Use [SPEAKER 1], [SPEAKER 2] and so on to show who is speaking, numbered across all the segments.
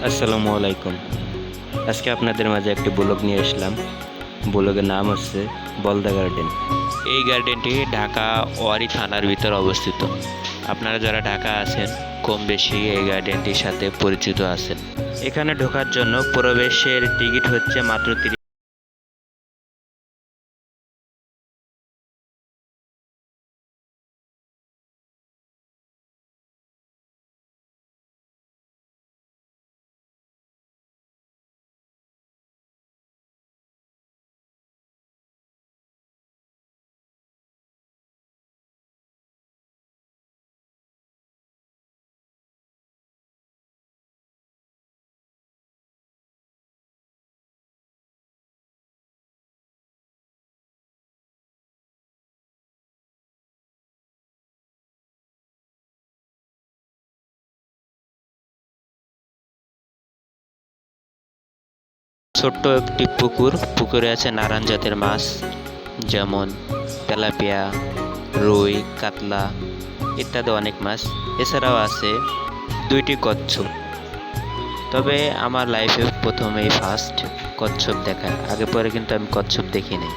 [SPEAKER 1] আসসালামু আলাইকুম। আজকে আপনাদের মাঝে একটি ব্লগ নিয়ে আসলাম। ব্লগের নাম হচ্ছে বলদা গার্ডেন। এই গার্ডেনটি ঢাকা ওয়ারী থানার ভিতর অবস্থিত। আপনারা যারা ঢাকা আছেন কম বেশি এই গার্ডেনটির সাথে পরিচিত আছেন। এখানে ঢোকার জন্য প্রবেশের টিকিট হচ্ছে মাত্র 30। ছোট্ট একটি পুকুর, পুকুরে আছে নানান জাতের মাছ, যেমন তেলাপিয়া, রুই, কাতলা ইত্যাদি অনেক মাছ। এছাড়াও আছে 2টি কচ্ছপ। তবে আমার লাইফে প্রথমেই ফার্স্ট কচ্ছপ দেখা, আগে পরে কিন্তু আমি কচ্ছপ দেখিনি।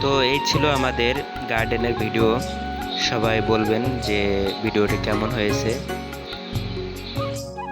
[SPEAKER 1] তো এই ছিল আমাদের গার্ডেনের ভিডিও। সবাই বলবেন যে ভিডিওটি কেমন হয়েছে।